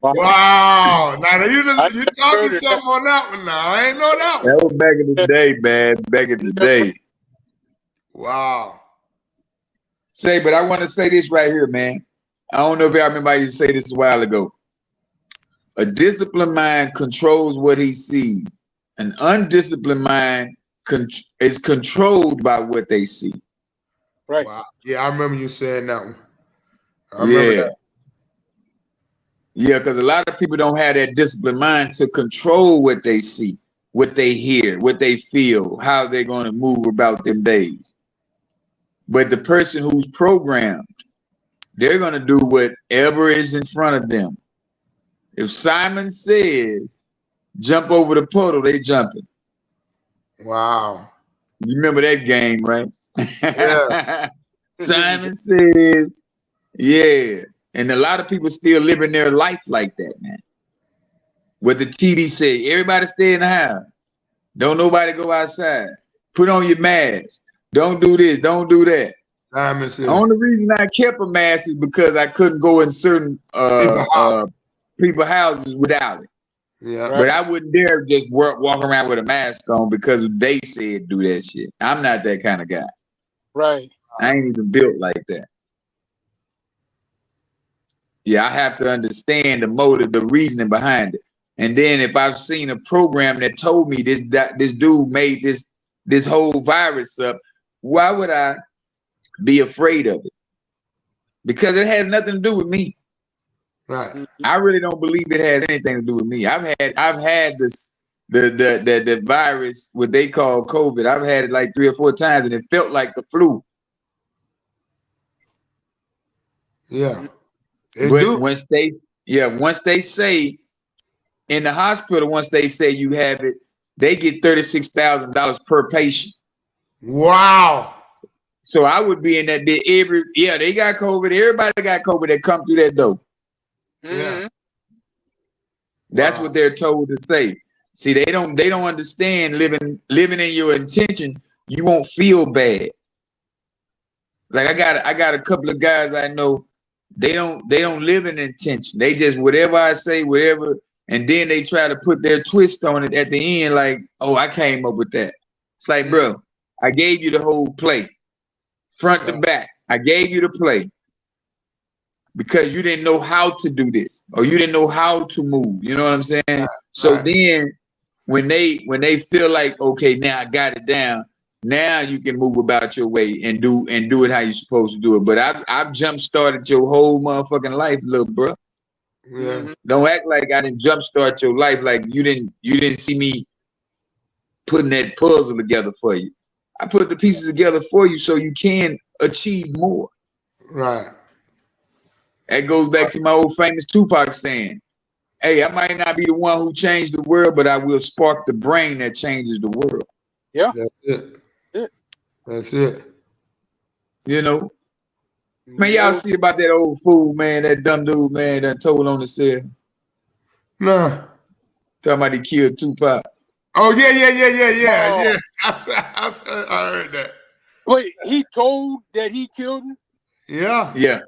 Wow. Now you talking something on that one now. I ain't know that one. That was back in the day, man. Back in the day. Wow. But I want to say this right here, man. I don't know if y'all remember I used to say this a while ago. A disciplined mind controls what he sees. An undisciplined mind is controlled by what they see. Right. Wow. Yeah, I remember you saying that one. I remember that. Yeah, because a lot of people don't have that disciplined mind to control what they see, what they hear, what they feel, how they're going to move about them days. But the person who's programmed, they're going to do whatever is in front of them. If Simon says, jump over the puddle, they jumping. Wow. You remember that game, right? Yeah. Simon says, yeah. And a lot of people still living their life like that, man. What the TD say, everybody stay in the house. Don't nobody go outside. Put on your mask. Don't do this. Don't do that. Simon said. The only reason I kept a mask is because I couldn't go in certain people's houses without it. Yeah. But I wouldn't dare just walk around with a mask on because they said do that shit. I'm not that kind of guy. Right. I ain't even built like that. Yeah, I have to understand the motive, the reasoning behind it. And then if I've seen a program that told me this dude made this whole virus up, why would I be afraid of it? Because it has nothing to do with me. Right. I really don't believe it has anything to do with me. I've had this the virus, what they call COVID. I've had it like 3 or 4 times, and it felt like the flu. Yeah. Once they say in the hospital, once they say you have it, they get $36,000 per patient. Wow. So I would be in that bit they got COVID. Everybody got COVID that come through that door. Yeah. That's what they're told to say. See, they don't understand living in your intention, you won't feel bad. Like I got a couple of guys I know, they don't live in intention. They just whatever I say, whatever, and then they try to put their twist on it at the end, like, oh, I came up with that. It's like, bro, I gave you the whole play, front to back. I gave you the play because you didn't know how to do this, or you didn't know how to move. You know what I'm saying? Right. So then when they feel like, okay, now I got it down, now you can move about your way and do it how you're supposed to do it. But I've jump started your whole motherfucking life, little bro. Yeah. Don't act like I didn't jump start your life, like you didn't see me putting that puzzle together for you. I put the pieces together for you so you can achieve more. Right. That goes back to my old famous Tupac saying, hey, I might not be the one who changed the world, but I will spark the brain that changes the world. Yeah. That's it. That's it. You know? Man, y'all see about that old fool, man, that dumb dude, man, that told on himself. Nah. Talking about he killed Tupac. Oh, yeah. I heard that. Wait, he told that he killed him? Yeah. Yeah.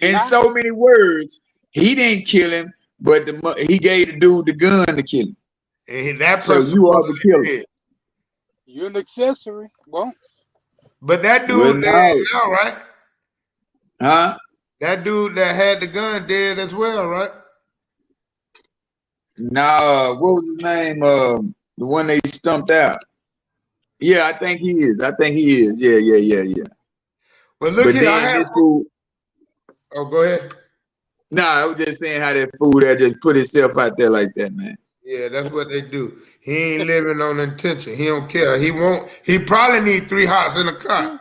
In not? so many words, he didn't kill him, but he gave the dude the gun to kill him. And that So person you are wasn't the killer. dead. You're an accessory. Well, But that Well, dude dead now, right? Huh? That dude that had the gun dead as well, right? Now, what was his name? The one they stumped out. Yeah, I think he is. Yeah. Well, look But here, I then have. this fool. Oh, go ahead. Nah, I was just saying how that fool that just put himself out there like that, man. Yeah, that's what they do. He ain't living on intention. He don't care. He won't. He probably need 3 hearts in a car.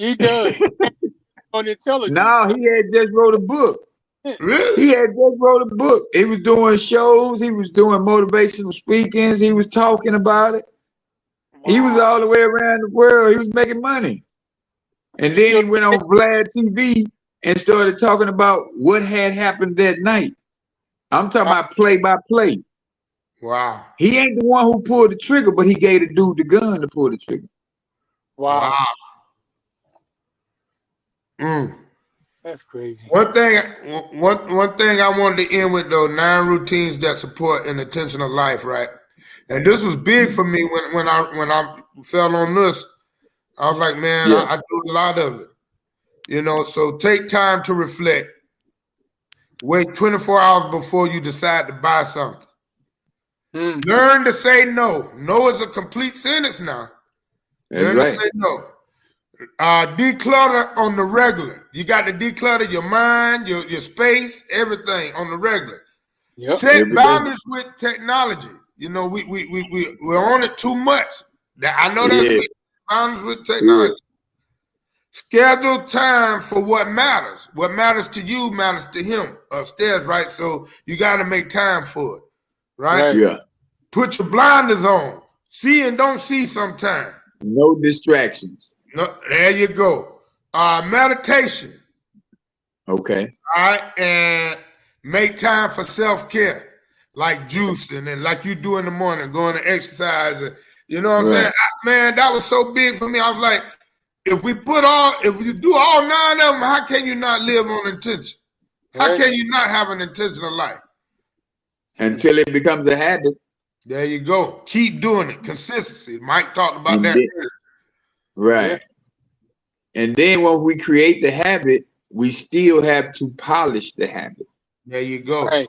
he does. On intelligence. No, he had just wrote a book. Really? He had just wrote a book. He was doing shows. He was doing motivational speakings. He was talking about it. Wow. He was all the way around the world. He was making money. And then he went on Vlad TV and started talking about what had happened that night. I'm talking about play by play. Wow. He ain't the one who pulled the trigger, but he gave the dude the gun to pull the trigger. Wow. Mm. That's crazy. One thing I wanted to end with though, 9 routines that support an intentional life, right? And this was big for me when I fell on this. I was like, man, I do a lot of it. You know, so take time to reflect. Wait 24 hours before you decide to buy something. Learn to say no. No is a complete sentence now. Learn to say no. Declutter on the regular. You got to declutter your mind, your space, everything on the regular. Yep. Set boundaries with technology. You know, we're on it too much. I know that boundaries with technology. Schedule time for what matters. What matters to you matters to him upstairs, right? So you got to make time for it, right? Yeah. Put your blinders on. See and don't see sometimes. No distractions. No, there you go. Meditation. Okay. All right, and make time for self-care, like juicing and like you do in the morning, going to exercise. And, you know what I'm saying? Man, that was so big for me. I was like, if you do all 9 of them, how can you not live on intention? How can you not have an intentional life? Until it becomes a habit. There you go. Keep doing it. Consistency. Mike talked about that. Right. Yeah. And then when we create the habit, we still have to polish the habit. There you go. Right.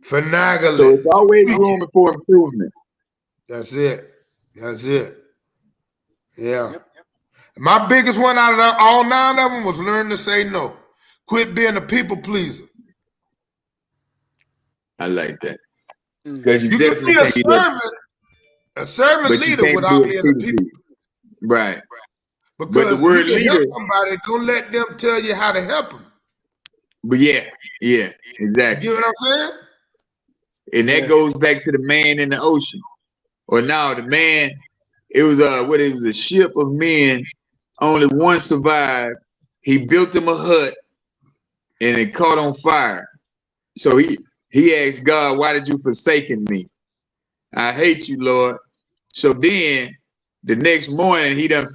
Finagling. So it's always room for improvement. That's it. That's it. Yeah. Yep. My biggest one out of all 9 of them was learn to say no. Quit being a people pleaser. I like that. Because you definitely can be a servant leader without being a people. Right. Because but the word you can leader, help somebody, don't let them tell you how to help them. But yeah, exactly. You know what I'm saying? And that goes back to the man in the ocean. Or now the man, it was a ship of men. Only one survived. He built him a hut and it caught on fire. So he asked God, why did you forsaken me? I hate you, Lord. So then the next morning, he done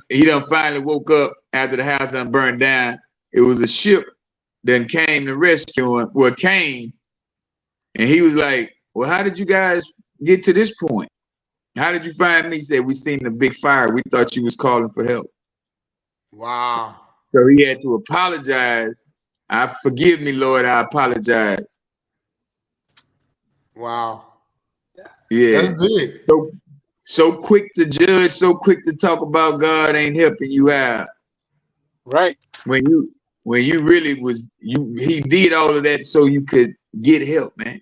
finally woke up after the house done burned down. It was a ship that came to rescue him. Well, came, and he was like, well, how did you guys get to this point? How did you find me? He said, we seen the big fire. We thought you was calling for help. Wow. So he had to apologize. Forgive me, Lord, I apologize. Wow. Yeah. That's big. So quick to judge, so quick to talk about God ain't helping you out. Right. When you really was, he did all of that so you could get help, man.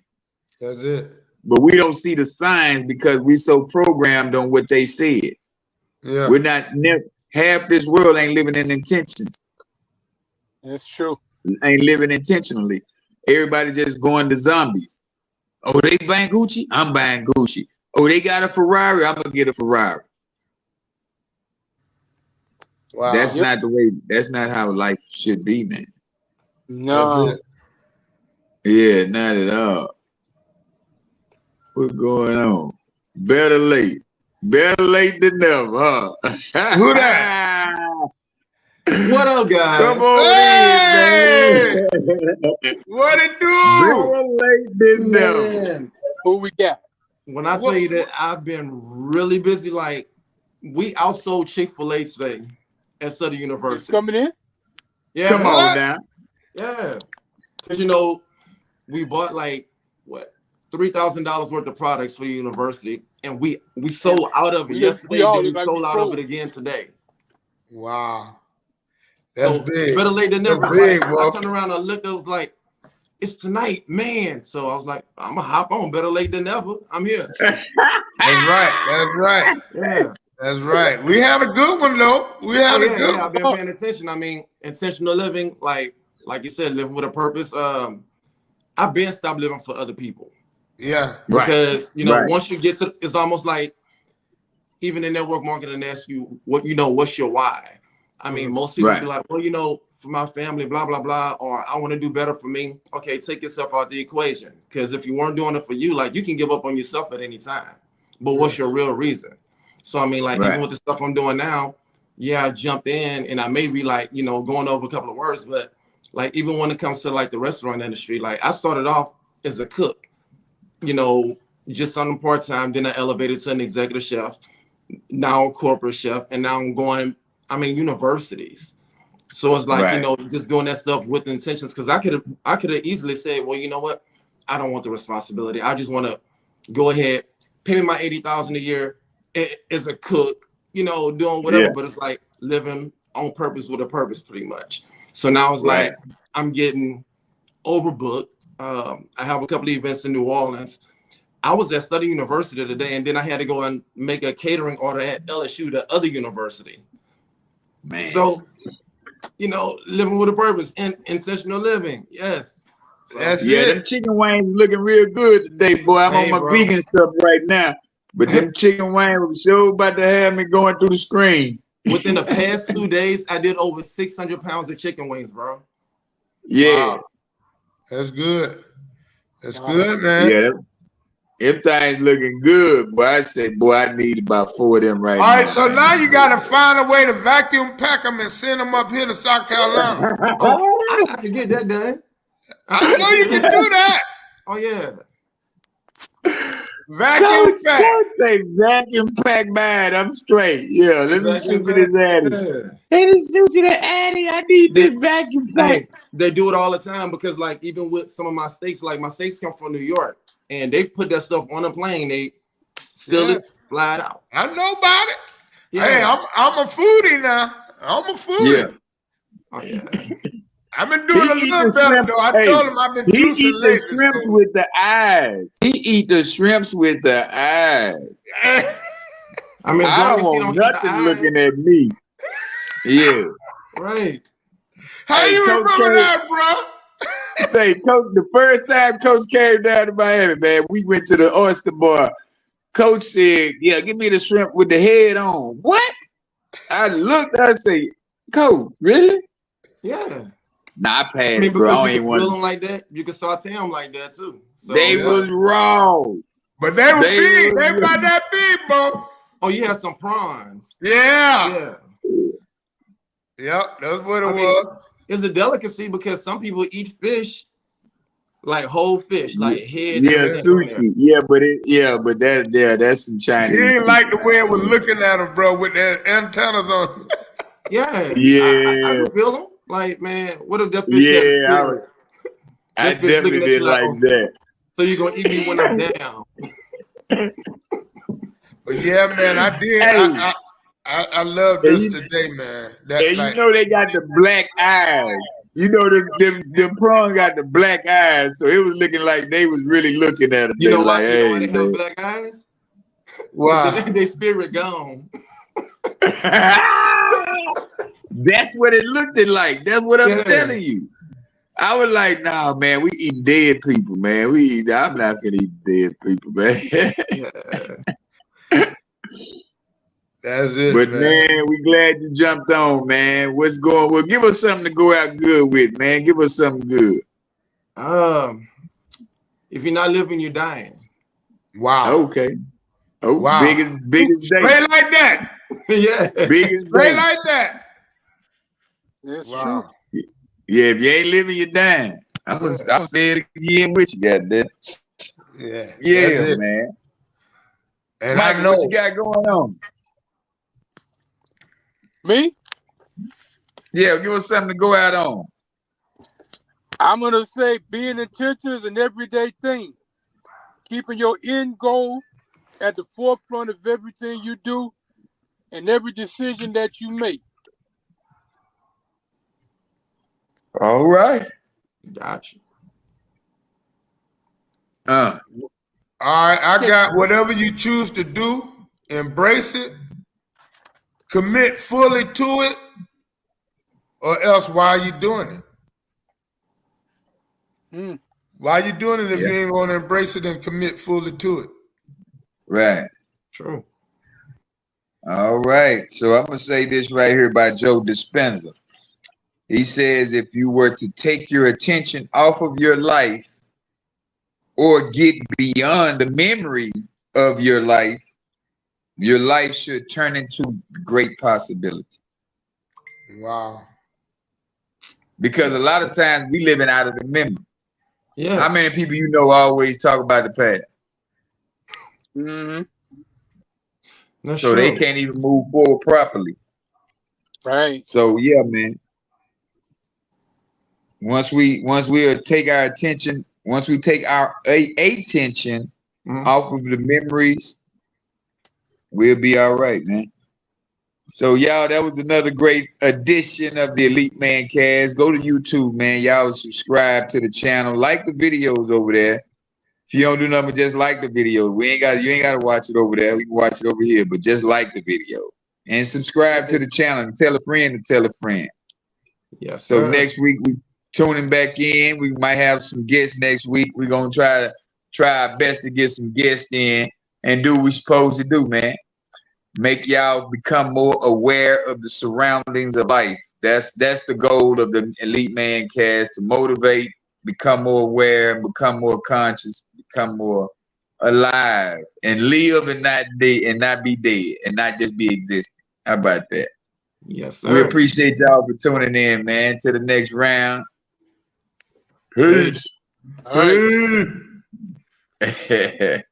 That's it. But we don't see the signs because we so programmed on what they said. Yeah. We're not, half this world ain't living in intentions. That's true. Ain't living intentionally. Everybody just going to zombies. Oh, they buying Gucci? I'm buying Gucci. Oh, they got a Ferrari? I'm gonna get a Ferrari. Wow. That's not the way, that's not how life should be, man. No. That's it. Yeah, not at all. What's going on? Better late than never, huh? Who that? What up, guys? Come on in, man. What it do? Better late than never. Who we got? when I tell you that I've been really busy, like we outsold Chick-fil-A today at Southern University. It's coming in? Yeah. Come on now. Yeah. Because we bought like what $3,000 worth of products for the university, and we sold out of it yesterday. Then we sold out of it again today. Wow, that's big. Better late than never. Big, I turned around and looked. I was like, "It's tonight, man." So I was like, "I'm gonna hop on. Better late than never. I'm here." That's right. That's right. Yeah. That's right. We had a good one though. We had a good one. I've been paying attention. I mean, intentional living, like you said, living with a purpose. I've been stopped living for other people. Yeah. Because once you get to, it's almost like even in network marketing, they ask you what's your why. I mean, most people be like, well, for my family, blah blah blah, or I want to do better for me. Okay, take yourself out the equation. Because if you weren't doing it for you, like you can give up on yourself at any time. But what's your real reason? So I mean, like even with the stuff I'm doing now, I jumped in and I may be like, going over a couple of words, but like even when it comes to like the restaurant industry, like I started off as a cook, just on the part-time, then I elevated to an executive chef, now a corporate chef, and now I'm in universities. So it's like, just doing that stuff with intentions, because I could have easily said, well, you know what? I don't want the responsibility. I just want to go ahead, pay me my $80,000 a year as a cook, doing whatever. Yeah. But it's like living on purpose with a purpose, pretty much. So now it's like I'm getting overbooked. I have a couple of events in New Orleans. I was at Study University today, and then I had to go and make a catering order at LSU, the other university. Man. So, living with a purpose and intentional living. Yes. So, that's it. Them chicken wings looking real good today, boy. I'm on my vegan stuff right now. But them chicken wings were so about to have me going through the screen. Within the past 2 days, I did over 600 pounds of chicken wings, bro. Yeah. Wow. That's good. That's good, man. Yeah. Them things looking good, boy. I say, boy, I need about 4 of them right now. All right, so now you got to find a way to vacuum pack them and send them up here to South Carolina. I can get that done. I know you can do that. Oh, yeah. Vacuum pack. Say vacuum pack mine. I'm straight. Yeah, let me shoot you this addy. Hey, let me shoot you the addy. I need this vacuum pack. They do it all the time because, like, even with some of my steaks, like my steaks come from New York, and they put that stuff on a plane. They seal it, fly it out. I know about it. Yeah. Hey, I'm a foodie now. I'm a foodie. Yeah. Oh yeah. I've been doing a little better though. I told him I've been juicing He eat the shrimps with the eyes. He eat the shrimps with the eyes. I mean, I don't want nothing looking at me. Yeah. Right. How you remember that, bro? Say, Coach, the first time Coach came down to Miami, man, we went to the Oyster Bar. Coach said, yeah, give me the shrimp with the head on. What? I looked, I say, Coach, really? Yeah. Nah, I passed, bro. I ain't grill them like that. You can saute them like that too. So, they was raw. But they were big. They about that big, bro. Oh, you had some prawns. Yeah. Yep, that's what it was. It's a delicacy because some people eat fish, like whole fish, like head. Yeah, sushi. That's some Chinese. He didn't like the way it was looking at him, bro, with the antennas on. Yeah. I can feel them. Like, man, what if that fish I definitely did like that. So you're gonna eat me when I'm down. But yeah, man, I did. Hey. I love this today, man. You know they got the black eyes. You know the prawn got the black eyes, so it was looking like they was really looking at them. You know why? You know why they have black eyes? Why? They spirit gone. That's what it looked like. That's what I'm telling you. I was like, nah, man, we eat dead people, man. I'm not gonna eat dead people, man. That's it. But man, we glad you jumped on, man. What's going? Well, give us something to go out good with, man. Give us something good. If you're not living, you're dying. Wow. Okay. Oh, wow. Biggest day. Straight like that. Yeah. Biggest straight day. Like that. That's true. Yeah, if you ain't living, you're dying. I'm saying it again with you, goddamn. Yeah. Yeah, man. And Michael, I know what you got going on? Me? Yeah, give us something to go out on. I'm gonna say being intentional is an everyday thing. Keeping your end goal at the forefront of everything you do and every decision that you make. All right. Gotcha. all right, I got whatever you choose to do, embrace it, commit fully to it, or else why are you doing it? Why are you doing it if you ain't going to embrace it and commit fully to it? Right. True. All right. So I'm going to say this right here by Joe Dispenza. He says, if you were to take your attention off of your life or get beyond the memory of your life should turn into great possibility. Wow. Because a lot of times we living out of the memory. Yeah. How many people you know always talk about the past? Mm-hmm. That's so true. they can't even move forward properly. Right. So yeah, man. Once we take our attention, once we take our attention off of the memories, we'll be all right, man. So y'all, that was another great edition of the Elite Mancast. Go to YouTube, man. Y'all subscribe to the channel, like the videos over there. If you don't do nothing, just like the video. You ain't got to watch it over there. We can watch it over here, but just like the video and subscribe to the channel and tell a friend to tell a friend. Yes, so sir. Next week we tuning back in. We might have some guests next week. We're gonna try our best to get some guests in and do what we're supposed to do, man. Make y'all become more aware of the surroundings of life. That's the goal of the Elite Mancast, to motivate, become more aware, become more conscious, become more alive, and live and not dead, and not be dead, and not just be existing. How about that? Yes, sir. We appreciate y'all for tuning in, man. To the next round. Peace. All right. Yes.